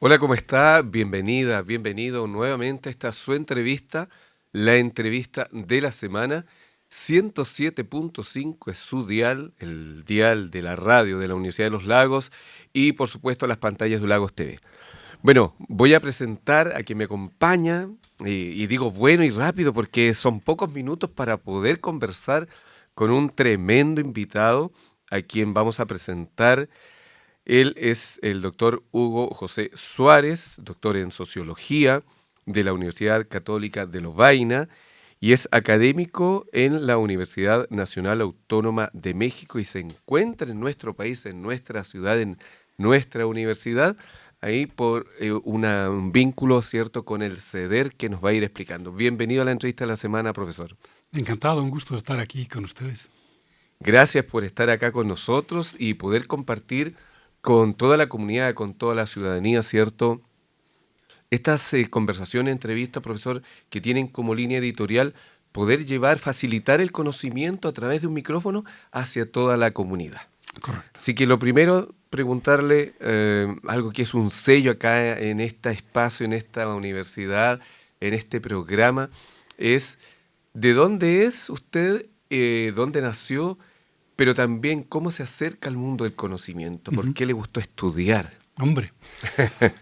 Hola, ¿cómo está? Bienvenida, bienvenido nuevamente a esta su entrevista, la entrevista de la semana. 107.5 es su dial, el dial de la radio de la Universidad de los Lagos y por supuesto las pantallas de Lagos TV. Bueno, voy a presentar a quien me acompaña y digo bueno y rápido porque son pocos minutos para poder conversar con un tremendo invitado a quien vamos a presentar. Él es el doctor Hugo José Suárez, doctor en Sociología de la Universidad Católica de Lovaina y es académico en la Universidad Nacional Autónoma de México y se encuentra en nuestro país, en nuestra ciudad, en nuestra universidad, ahí por un vínculo, ¿cierto?, con el CEDER que nos va a ir explicando. Bienvenido a la entrevista de la semana, profesor. Encantado, un gusto estar aquí con ustedes. Gracias por estar acá con nosotros y poder compartir con toda la comunidad, con toda la ciudadanía, ¿cierto? Estas conversaciones, entrevistas, profesor, que tienen como línea editorial poder llevar, facilitar el conocimiento a través de un micrófono hacia toda la comunidad. Correcto. Así que lo primero, preguntarle algo que es un sello acá en este espacio, en esta universidad, en este programa, es ¿de dónde es usted? ¿Dónde nació? Pero también cómo se acerca al mundo del conocimiento, por Ujú. qué le gustó estudiar. Hombre,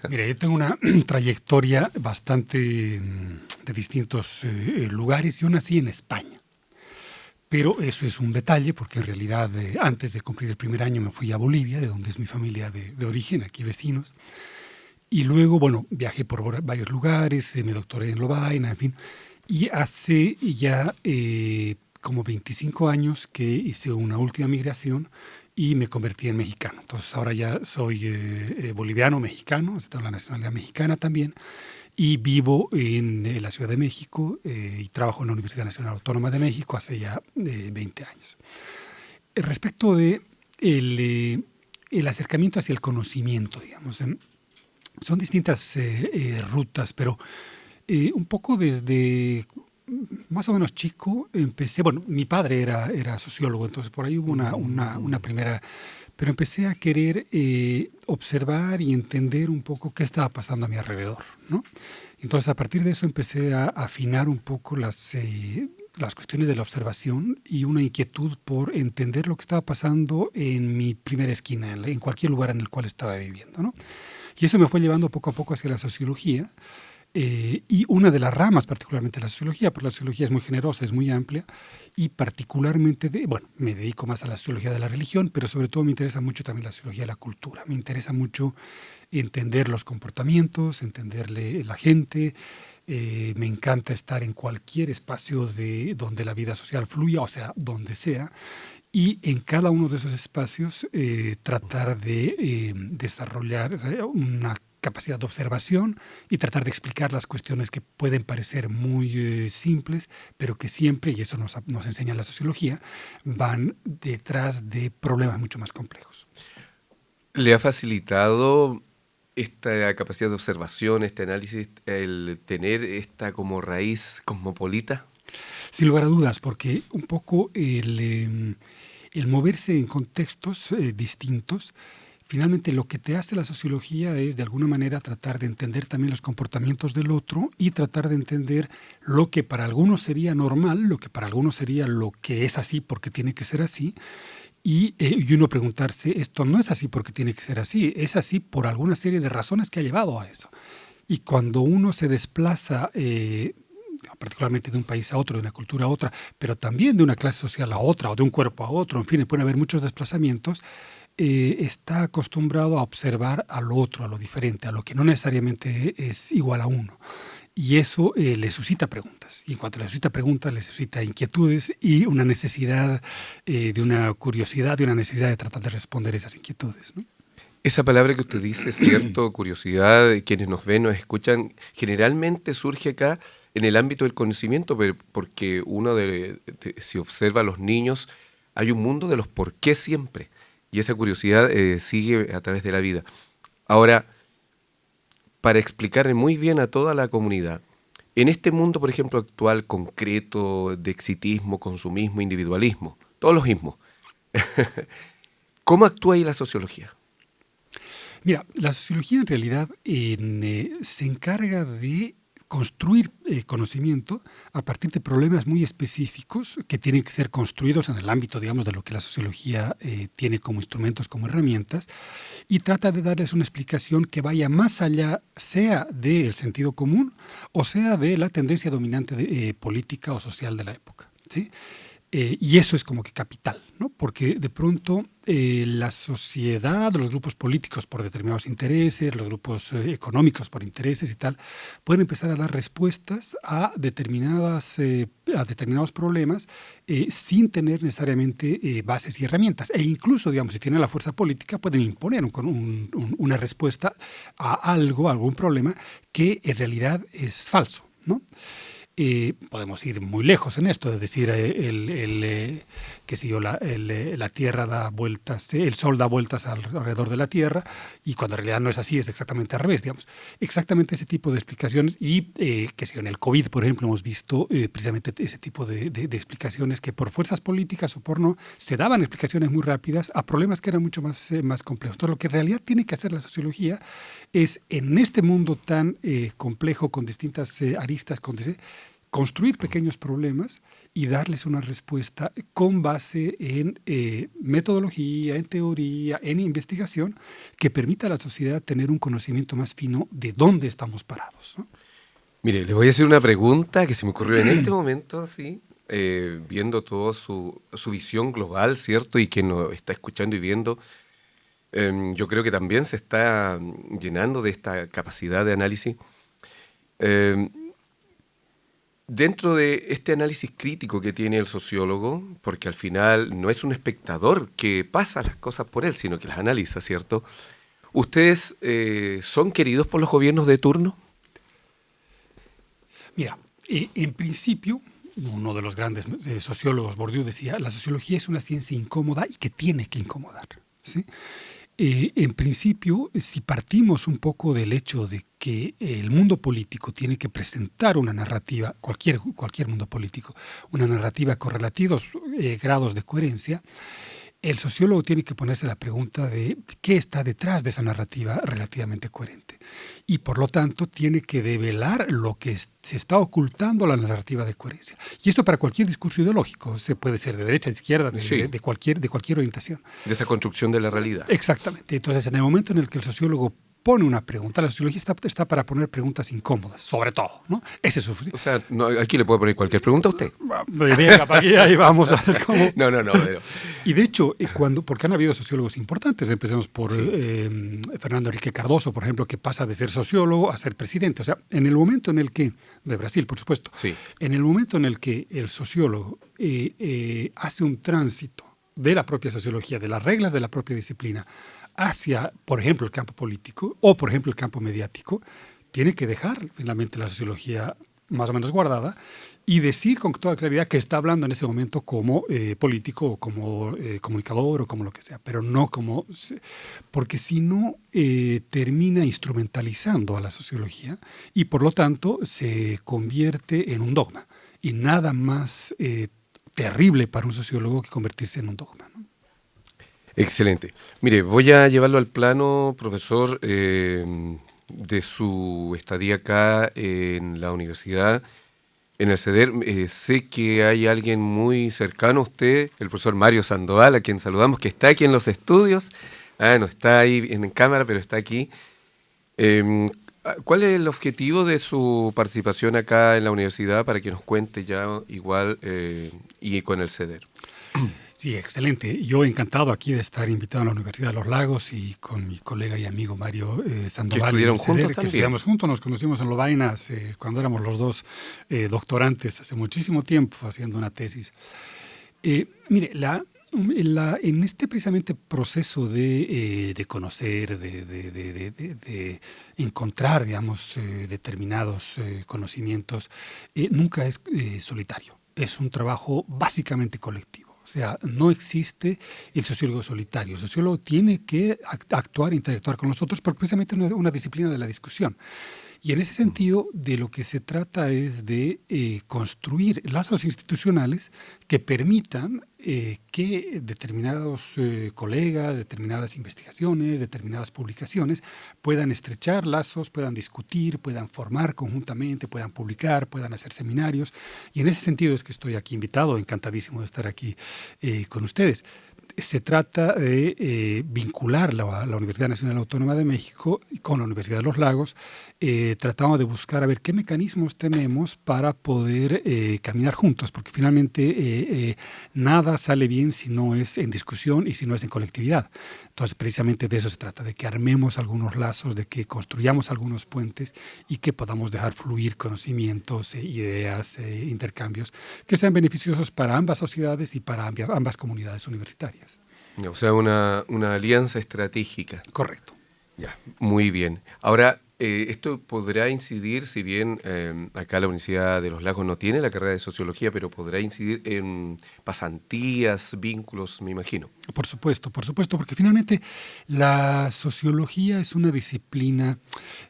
mira, yo tengo una trayectoria bastante de distintos lugares. Yo nací en España, pero eso es un detalle porque en realidad antes de cumplir el primer año me fui a Bolivia, de donde es mi familia de origen, aquí vecinos. Y luego, bueno, viajé por varios lugares, me doctoré en Lovaina, en fin. Y hace ya como 25 años que hice una última migración y me convertí en mexicano. Entonces ahora ya soy boliviano, mexicano, o sea, tengo la nacionalidad mexicana también, y vivo en la Ciudad de México y trabajo en la Universidad Nacional Autónoma de México hace ya 20 años. Respecto de el acercamiento hacia el conocimiento, digamos, son distintas rutas, pero un poco desde más o menos chico empecé, bueno, mi padre era sociólogo, entonces por ahí hubo una primera, pero empecé a querer observar y entender un poco qué estaba pasando a mi alrededor, ¿no? Entonces a partir de eso empecé a afinar un poco las cuestiones de la observación y una inquietud por entender lo que estaba pasando en mi primera esquina, en cualquier lugar en el cual estaba viviendo, ¿no? Y eso me fue llevando poco a poco hacia la sociología. Y una de las ramas, particularmente la sociología, porque la sociología es muy generosa, es muy amplia, y particularmente, bueno, me dedico más a la sociología de la religión, pero sobre todo me interesa mucho también la sociología de la cultura. Me interesa mucho entender los comportamientos, entenderle la gente. Me encanta estar en cualquier espacio donde la vida social fluya, o sea, donde sea, y en cada uno de esos espacios tratar de desarrollar una capacidad de observación y tratar de explicar las cuestiones que pueden parecer muy simples, pero que siempre, y eso nos enseña la sociología, van detrás de problemas mucho más complejos. ¿Le ha facilitado esta capacidad de observación, este análisis, el tener esta como raíz cosmopolita? Sin lugar a dudas, porque un poco el moverse en contextos distintos, finalmente lo que te hace la sociología es de alguna manera tratar de entender también los comportamientos del otro y tratar de entender lo que para algunos sería normal, lo que para algunos sería lo que es así porque tiene que ser así, y uno preguntarse, esto no es así porque tiene que ser así, es así por alguna serie de razones que ha llevado a eso. Y cuando uno se desplaza particularmente de un país a otro, de una cultura a otra, pero también de una clase social a otra o de un cuerpo a otro, en fin, pueden haber muchos desplazamientos, está acostumbrado a observar al otro, a lo diferente, a lo que no necesariamente es igual a uno. Y eso le suscita preguntas. Y en cuanto le suscita preguntas, le suscita inquietudes y una necesidad de una curiosidad, de una necesidad de tratar de responder esas inquietudes, ¿no? Esa palabra que usted dice, cierto, curiosidad, quienes nos ven, nos escuchan, generalmente surge acá en el ámbito del conocimiento, porque si observa a los niños, hay un mundo de los por qué siempre, y esa curiosidad sigue a través de la vida. Ahora, para explicarle muy bien a toda la comunidad, en este mundo, por ejemplo, actual, concreto, de exitismo, consumismo, individualismo, todos los ismos, ¿cómo actúa ahí la sociología? Mira, la sociología en realidad se encarga de construir conocimiento a partir de problemas muy específicos que tienen que ser construidos en el ámbito, digamos, de lo que la sociología tiene como instrumentos, como herramientas, y trata de darles una explicación que vaya más allá, sea del sentido común o sea de la tendencia dominante política o social de la época, ¿sí? Y eso es como que capital, ¿no? Porque de pronto la sociedad, los grupos políticos por determinados intereses, los grupos económicos por intereses y tal, pueden empezar a dar respuestas a determinados problemas sin tener necesariamente bases y herramientas. E incluso, digamos, si tienen la fuerza política, pueden imponer una respuesta a algo, a algún problema que en realidad es falso, ¿no? Podemos ir muy lejos en esto, es decir, qué sé yo, la Tierra da vueltas, el Sol da vueltas alrededor de la Tierra, y cuando en realidad no es así, es exactamente al revés, digamos. Exactamente ese tipo de explicaciones, y qué sé yo, en el COVID, por ejemplo, hemos visto precisamente ese tipo de explicaciones que por fuerzas políticas o por no, se daban explicaciones muy rápidas a problemas que eran mucho más complejos. Entonces, lo que en realidad tiene que hacer la sociología es, en este mundo tan complejo, con distintas aristas, construir pequeños problemas y darles una respuesta con base en metodología, en teoría, en investigación, que permita a la sociedad tener un conocimiento más fino de dónde estamos parados, ¿no? Mire, le voy a hacer una pregunta que se me ocurrió en este momento, ¿sí? Viendo toda su visión global, ¿cierto? Y que nos está escuchando y viendo, yo creo que también se está llenando de esta capacidad de análisis. Dentro de este análisis crítico que tiene el sociólogo, porque al final no es un espectador que pasa las cosas por él, sino que las analiza, ¿cierto? ¿Ustedes son queridos por los gobiernos de turno? Mira, en principio, uno de los grandes sociólogos, Bourdieu, decía, la sociología es una ciencia incómoda y que tiene que incomodar, ¿sí? En principio, si partimos un poco del hecho de que el mundo político tiene que presentar una narrativa, cualquier mundo político, una narrativa con relativos grados de coherencia, el sociólogo tiene que ponerse la pregunta de qué está detrás de esa narrativa relativamente coherente. Y por lo tanto tiene que develar lo que se está ocultando a la narrativa de coherencia. Y esto para cualquier discurso ideológico, se puede ser de derecha, de izquierda, Sí. de cualquier orientación. De esa construcción de la realidad. Exactamente. Entonces, en el momento en el que el sociólogo pone una pregunta, la sociología está para poner preguntas incómodas, sobre todo, ¿no? Ese es su... O sea, no, aquí le puedo poner cualquier pregunta a usted. Venga, para aquí ahí vamos a ver cómo... No. Pero... Y de hecho, porque han habido sociólogos importantes, empecemos por Fernando Henrique Cardoso, por ejemplo, que pasa de ser sociólogo a ser presidente. O sea, en el momento en el que, de Brasil, por supuesto, Sí. en el momento en el que el sociólogo hace un tránsito de la propia sociología, de las reglas de la propia disciplina, hacia, por ejemplo, el campo político o, por ejemplo, el campo mediático, tiene que dejar finalmente la sociología más o menos guardada y decir con toda claridad que está hablando en ese momento como político o como comunicador o como lo que sea, pero no como... Porque si no, termina instrumentalizando a la sociología y, por lo tanto, se convierte en un dogma. Y nada más terrible para un sociólogo que convertirse en un dogma, ¿no? Excelente. Mire, voy a llevarlo al plano, profesor, de su estadía acá en la universidad, en el CEDER. Sé que hay alguien muy cercano a usted, el profesor Mario Sandoval, a quien saludamos, que está aquí en los estudios. No está ahí en cámara, pero está aquí. ¿Cuál es el objetivo de su participación acá en la universidad para que nos cuente ya igual y con el CEDER? Sí, excelente. Yo encantado aquí de estar invitado a la Universidad de los Lagos y con mi colega y amigo Mario Sandoval. Que estudiaron en el CEDER, juntos que también. estudiamos juntos, nos conocimos en Lovaina cuando éramos los dos doctorantes hace muchísimo tiempo haciendo una tesis. Mire, en este precisamente proceso de conocer, de encontrar, digamos, determinados conocimientos, nunca es solitario. Es un trabajo básicamente colectivo. O sea, no existe el sociólogo solitario. El sociólogo tiene que actuar e interactuar con los otros porque precisamente es una disciplina de la discusión. Y en ese sentido, de lo que se trata es de construir lazos institucionales que permitan que determinados colegas, determinadas investigaciones, determinadas publicaciones puedan estrechar lazos, puedan discutir, puedan formar conjuntamente, puedan publicar, puedan hacer seminarios. Y en ese sentido es que estoy aquí invitado, encantadísimo de estar aquí con ustedes. Se trata de vincular la Universidad Nacional Autónoma de México con la Universidad de los Lagos. Tratamos de buscar a ver qué mecanismos tenemos para poder caminar juntos, porque finalmente nada sale bien si no es en discusión y si no es en colectividad. Entonces, precisamente de eso se trata, de que armemos algunos lazos, de que construyamos algunos puentes y que podamos dejar fluir conocimientos, ideas, intercambios que sean beneficiosos para ambas sociedades y para ambas comunidades universitarias. O sea, una alianza estratégica. Correcto. Ya, muy bien. Ahora, esto podrá incidir, si bien acá la Universidad de los Lagos no tiene la carrera de sociología, pero podrá incidir en pasantías, vínculos, me imagino. Por supuesto, porque finalmente la sociología es una disciplina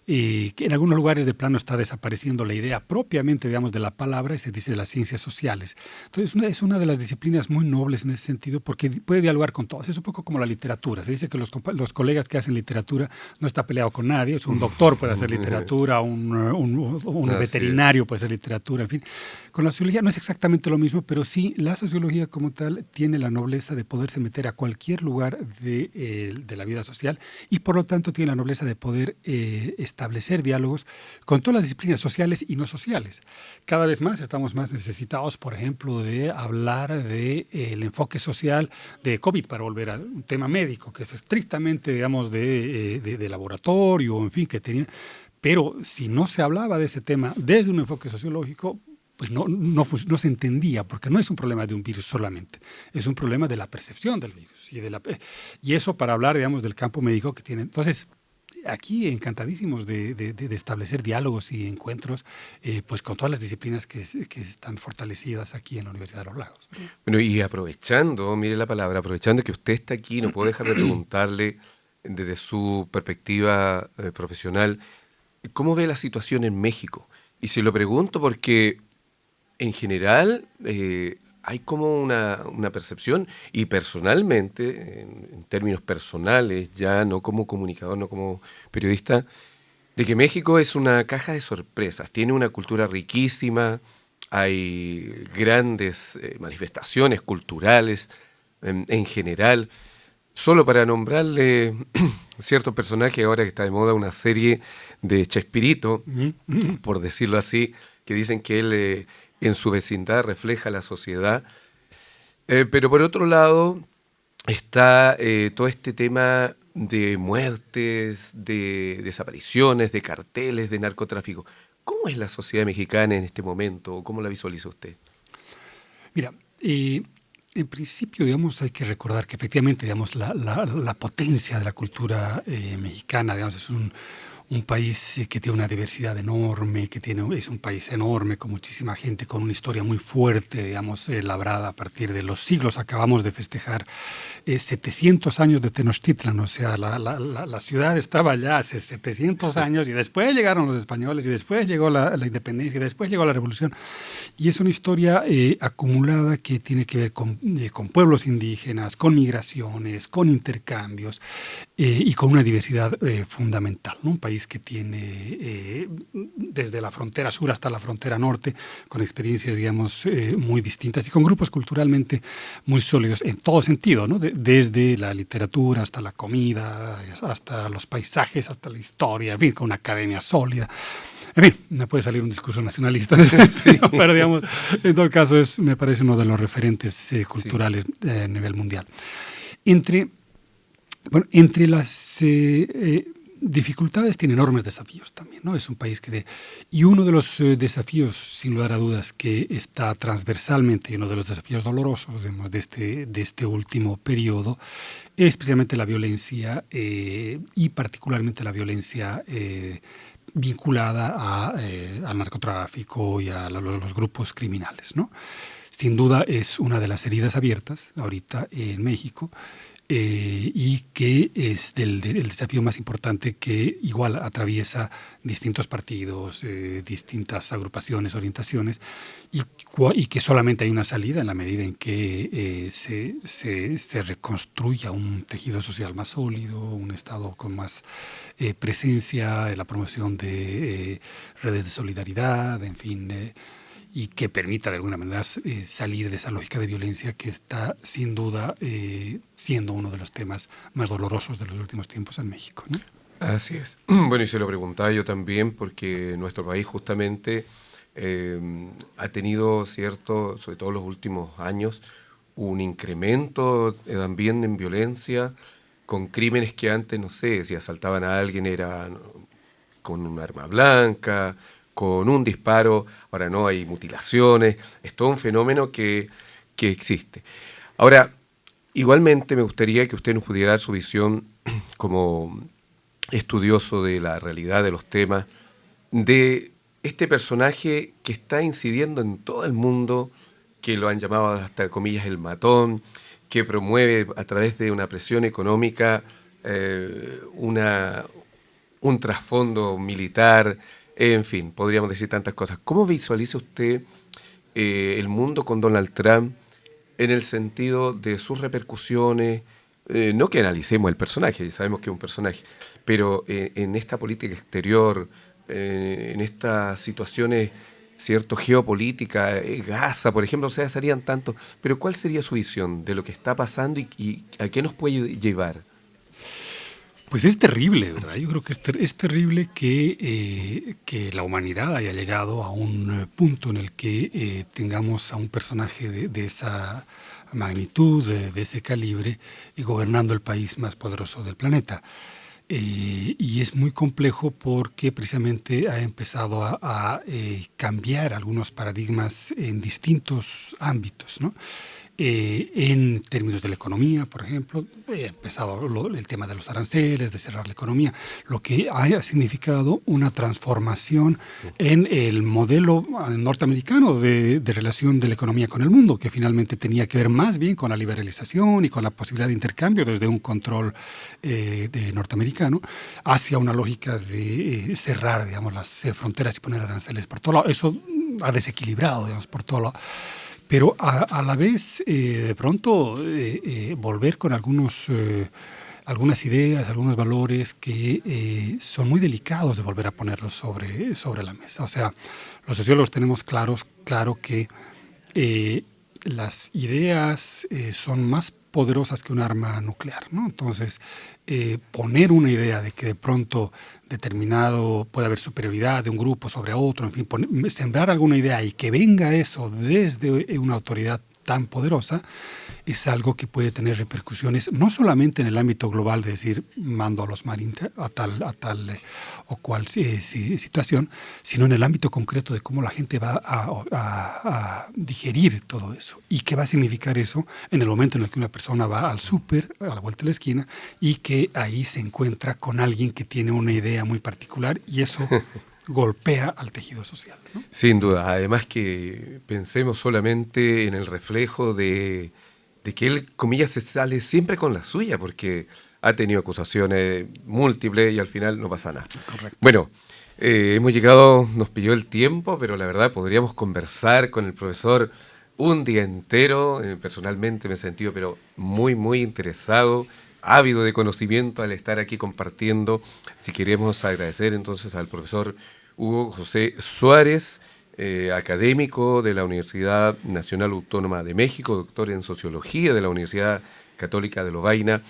que en algunos lugares de plano está desapareciendo la idea propiamente, digamos, de la palabra y se dice de las ciencias sociales. Entonces es una de las disciplinas muy nobles en ese sentido porque puede dialogar con todas. Es un poco como la literatura. Se dice que los colegas que hacen literatura no está peleado con nadie. Es un doctor puede hacer literatura, un veterinario puede hacer literatura, en fin. Con la sociología no es exactamente lo mismo, pero sí la sociología como tal tiene la nobleza de poderse meter a cualquier lugar de la vida social y por lo tanto tiene la nobleza de poder establecer diálogos con todas las disciplinas sociales y no sociales. Cada vez más estamos más necesitados, por ejemplo, de hablar del enfoque social de COVID, para volver a un tema médico, que es estrictamente, digamos, de laboratorio, en fin, que tenía. Pero si no se hablaba de ese tema desde un enfoque sociológico, pues no se entendía, porque no es un problema de un virus solamente, es un problema de la percepción del virus. Y eso para hablar, digamos, del campo médico que tiene. Entonces, aquí encantadísimos de establecer diálogos y encuentros pues con todas las disciplinas que están fortalecidas aquí en la Universidad de los Lagos. Bueno, y aprovechando, mire la palabra, aprovechando que usted está aquí, no puedo dejar de preguntarle desde su perspectiva profesional, ¿cómo ve la situación en México? Y se lo pregunto porque en general hay como una percepción, y personalmente, en términos personales, ya no como comunicador, no como periodista, de que México es una caja de sorpresas, tiene una cultura riquísima, hay grandes manifestaciones culturales en general. Solo para nombrarle ciertos personajes, ahora que está de moda una serie de Chespirito, por decirlo así, que dicen que él en su vecindad refleja la sociedad. Pero por otro lado está todo este tema de muertes, de desapariciones, de carteles, de narcotráfico. ¿Cómo es la sociedad mexicana en este momento? ¿Cómo la visualiza usted? Mira, en principio, digamos, hay que recordar que efectivamente, digamos, la potencia de la cultura mexicana, digamos, es un país que tiene una diversidad enorme, es un país enorme con muchísima gente, con una historia muy fuerte, digamos, labrada a partir de los siglos. Acabamos de festejar 700 años de Tenochtitlan, o sea, la ciudad estaba allá hace 700 años y después llegaron los españoles y después llegó la independencia y después llegó la revolución. Y es una historia acumulada que tiene que ver con pueblos indígenas, con migraciones, con intercambios y con una diversidad fundamental, ¿no? Un país que tiene desde la frontera sur hasta la frontera norte, con experiencias, digamos, muy distintas y con grupos culturalmente muy sólidos en todo sentido, ¿no? Desde la literatura hasta la comida, hasta los paisajes, hasta la historia, en fin, con una academia sólida. En fin, me puede salir un discurso nacionalista, sí, pero digamos, en todo caso me parece uno de los referentes culturales a nivel mundial. Entre las dificultades tiene enormes desafíos también, ¿no? Es un país y uno de los desafíos, sin lugar a dudas, que está transversalmente, y uno de los desafíos dolorosos, digamos, de este último periodo, es precisamente la violencia y particularmente la violencia vinculada al narcotráfico y a los grupos criminales, ¿no? Sin duda es una de las heridas abiertas ahorita en México. y que es el desafío más importante que igual atraviesa distintos partidos, distintas agrupaciones, orientaciones, y que solamente hay una salida en la medida en que se reconstruya un tejido social más sólido, un Estado con más presencia, la promoción de redes de solidaridad, en fin, y que permita de alguna manera salir de esa lógica de violencia que está sin duda siendo uno de los temas más dolorosos de los últimos tiempos en México, ¿no? Así es. Bueno, y se lo preguntaba yo también porque nuestro país justamente ha tenido, cierto, sobre todo en los últimos años, un incremento también en violencia, con crímenes que antes, no sé, si asaltaban a alguien era con un arma blanca, con un disparo, ahora no, hay mutilaciones, es todo un fenómeno que existe. Ahora, igualmente me gustaría que usted nos pudiera dar su visión como estudioso de la realidad de los temas, de este personaje que está incidiendo en todo el mundo, que lo han llamado hasta comillas el matón, que promueve a través de una presión económica un trasfondo militar, en fin, podríamos decir tantas cosas. ¿Cómo visualiza usted el mundo con Donald Trump en el sentido de sus repercusiones? No que analicemos el personaje, ya sabemos que es un personaje, pero en esta política exterior, en estas situaciones, cierto, geopolítica, Gaza, por ejemplo, o sea, serían tantos, pero ¿cuál sería su visión de lo que está pasando y a qué nos puede llevar? Pues es terrible, ¿verdad? Yo creo que es terrible que la humanidad haya llegado a un punto en el que tengamos a un personaje de esa magnitud, de ese calibre, gobernando el país más poderoso del planeta. Y es muy complejo porque precisamente ha empezado a cambiar algunos paradigmas en distintos ámbitos, ¿no? En términos de la economía, por ejemplo, ha empezado el tema de los aranceles, de cerrar la economía, lo que ha significado una transformación en el modelo norteamericano de relación de la economía con el mundo, que finalmente tenía que ver más bien con la liberalización y con la posibilidad de intercambio desde un control norteamericano hacia una lógica de cerrar, digamos, las fronteras y poner aranceles por todo lado. Eso ha desequilibrado, digamos, por todo lado. Pero a la vez, de pronto, volver con algunas ideas, algunos valores que son muy delicados de volver a ponerlos sobre la mesa. O sea, los sociólogos tenemos claro que las ideas son más poderosas que un arma nuclear, ¿no? Entonces, poner una idea de que de pronto determinado puede haber superioridad de un grupo sobre otro, en fin, sembrar alguna idea y que venga eso desde una autoridad tan poderosa, es algo que puede tener repercusiones no solamente en el ámbito global, de decir, mando a los marines a tal o cual situación, sino en el ámbito concreto de cómo la gente va a digerir todo eso y qué va a significar eso en el momento en el que una persona va al súper, a la vuelta de la esquina, y que ahí se encuentra con alguien que tiene una idea muy particular y eso golpea al tejido social, ¿no? Sin duda, además que pensemos solamente en el reflejo de que él, comillas, se sale siempre con la suya, porque ha tenido acusaciones múltiples y al final no pasa nada. Correcto. Bueno, hemos llegado, nos pilló el tiempo, pero la verdad podríamos conversar con el profesor un día entero. Personalmente me he sentido pero muy, muy interesado, ávido de conocimiento al estar aquí compartiendo. Si queremos agradecer entonces al profesor Hugo José Suárez, académico de la Universidad Nacional Autónoma de México, doctor en Sociología de la Universidad Católica de Lovaina,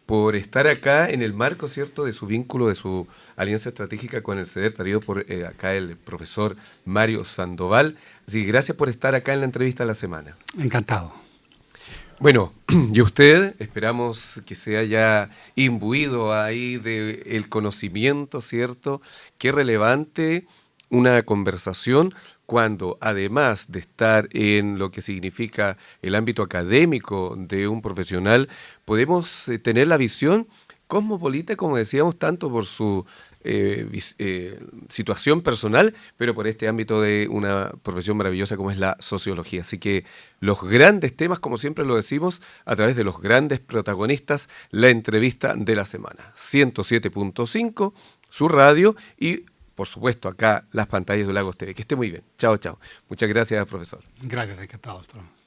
por estar acá en el marco, ¿cierto?, de su vínculo, de su alianza estratégica con el CEDER, traído por acá el profesor Mario Sandoval. Así que gracias por estar acá en la entrevista de la semana. Encantado. Bueno, y usted, esperamos que se haya imbuido ahí del conocimiento, ¿cierto? Qué relevante una conversación cuando, además de estar en lo que significa el ámbito académico de un profesional, podemos tener la visión cosmopolita, como decíamos, tanto por su situación personal, pero por este ámbito de una profesión maravillosa como es la sociología. Así que los grandes temas, como siempre lo decimos, a través de los grandes protagonistas, la entrevista de la semana. 107.5, su radio y, por supuesto, acá las pantallas de Lagos TV. Que esté muy bien. Chao, chao. Muchas gracias, profesor. Gracias, encantado. Hasta luego.